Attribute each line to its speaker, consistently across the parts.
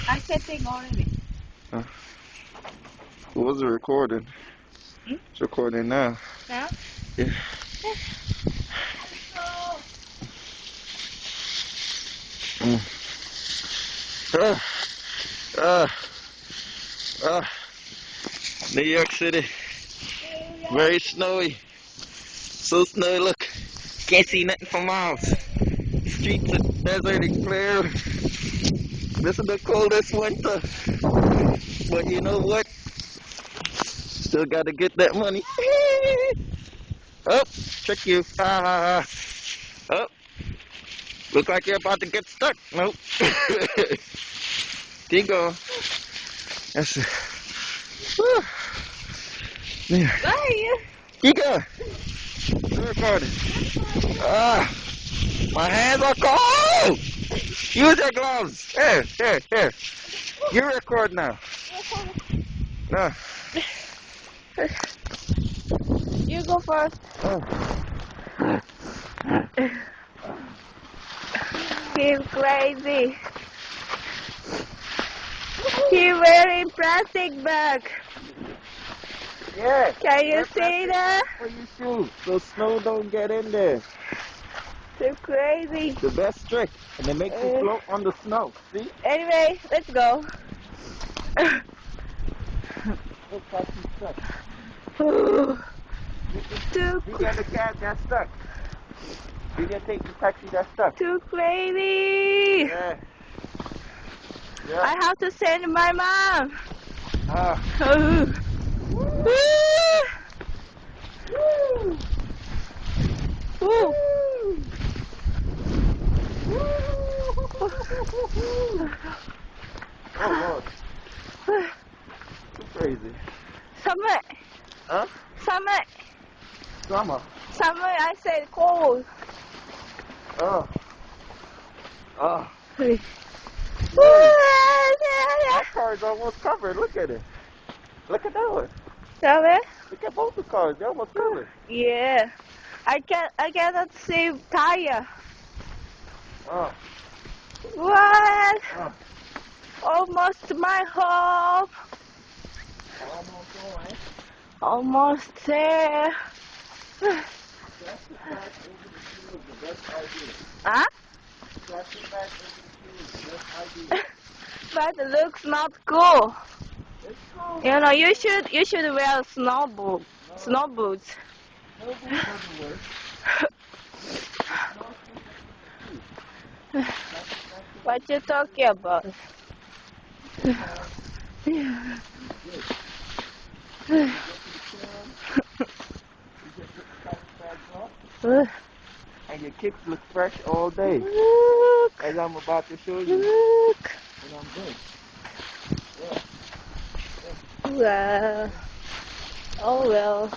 Speaker 1: I setting already.
Speaker 2: Who was it recording?
Speaker 1: Hmm?
Speaker 2: It's recording now.
Speaker 1: Now?
Speaker 2: Yeah. Mm. Ah, ah, New York City. Very snowy. So snowy, look. Can't see nothing for miles. Streets are deserty clear. This is the coldest winter. But you know what? Still gotta get that money. Oh, trick you. Ah. Oh, look like you're about to get stuck. Nope. Keep going. That's it. Whew. Yeah.
Speaker 1: Bye.
Speaker 2: Keep going. Still recording. Ah, my hands are cold. Use your gloves. Here. You record now. No.
Speaker 1: You go first.
Speaker 2: Oh.
Speaker 1: He's crazy. He's wearing plastic bag.
Speaker 2: Yeah.
Speaker 1: Can you see that?
Speaker 2: For your shoes, so snow don't get in there.
Speaker 1: Too crazy.
Speaker 2: The best trick, and it makes you float on the snow. See?
Speaker 1: Anyway, let's go.
Speaker 2: Looks like he's stuck. You get the cab, that's stuck. You can take the taxi, that's stuck.
Speaker 1: Too crazy.
Speaker 2: Yeah.
Speaker 1: I have to send my mom.
Speaker 2: Ah. Oh Lord. Too crazy.
Speaker 1: Summer.
Speaker 2: Huh?
Speaker 1: Summer.
Speaker 2: Summer.
Speaker 1: Summer, I said cold.
Speaker 2: Oh. Oh. That car is almost covered. Look at it. Look at that one.
Speaker 1: Summer?
Speaker 2: Look at both the cars. They're almost covered.
Speaker 1: Yeah. I cannot see tire.
Speaker 2: Oh.
Speaker 1: What?
Speaker 2: Oh.
Speaker 1: Almost my home.
Speaker 2: Almost home, eh?
Speaker 1: Almost there. Huh? But it looks not cool. You know, you should wear snow boots. Snow boots. What you talking about?
Speaker 2: And your kicks look fresh all day.
Speaker 1: Look.
Speaker 2: As I'm about to show you.
Speaker 1: Look.
Speaker 2: And I'm good.
Speaker 1: Well. Oh well.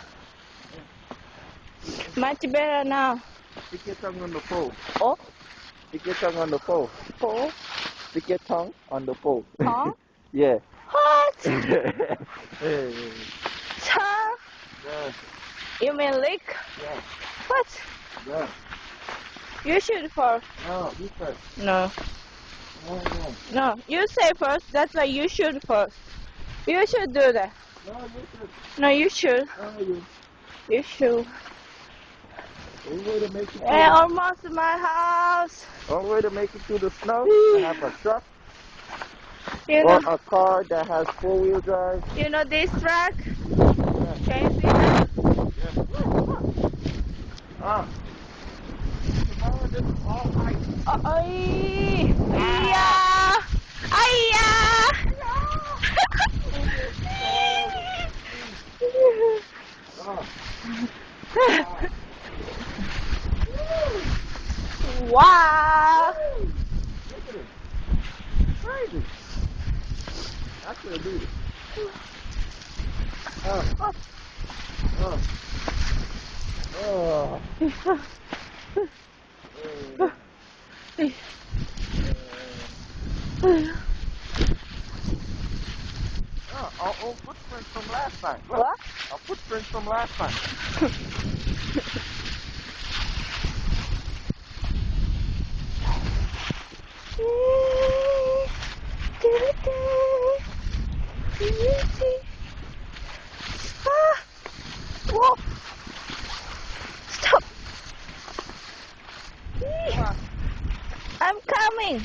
Speaker 1: Much better now.
Speaker 2: Stick your tongue on the pole.
Speaker 1: Oh?
Speaker 2: Stick your tongue on the pole.
Speaker 1: Pole?
Speaker 2: Stick your tongue on the pole.
Speaker 1: Huh?
Speaker 2: Yeah.
Speaker 1: What?
Speaker 2: Hey.
Speaker 1: Tongue?
Speaker 2: Yeah.
Speaker 1: You mean lick?
Speaker 2: Yeah.
Speaker 1: What?
Speaker 2: Yeah.
Speaker 1: You should first.
Speaker 2: No, you first.
Speaker 1: No.
Speaker 2: No.
Speaker 1: No. You say first. That's why you should first. You should do that.
Speaker 2: No, you should.
Speaker 1: No, you should.
Speaker 2: No, you.
Speaker 1: You should.
Speaker 2: Only way to make it
Speaker 1: Hey, almost my house.
Speaker 2: only way to make it through the snow, I have a truck
Speaker 1: You
Speaker 2: or
Speaker 1: know.
Speaker 2: a car that has 4-wheel drive.
Speaker 1: You know this truck?
Speaker 2: Yeah.
Speaker 1: Can you see that?
Speaker 2: Ah. Tomorrow this is all ice.
Speaker 1: Ay! Ay! Ay!
Speaker 2: Oh.
Speaker 1: Wow!
Speaker 2: Look at it. Crazy. I could have do it. Oh. Our old footprints from last time. Look,
Speaker 1: What?
Speaker 2: our footprints from last time.
Speaker 1: coming.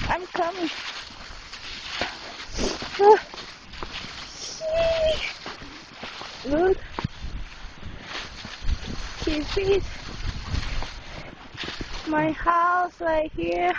Speaker 1: I'm coming. Look. This is my house right here.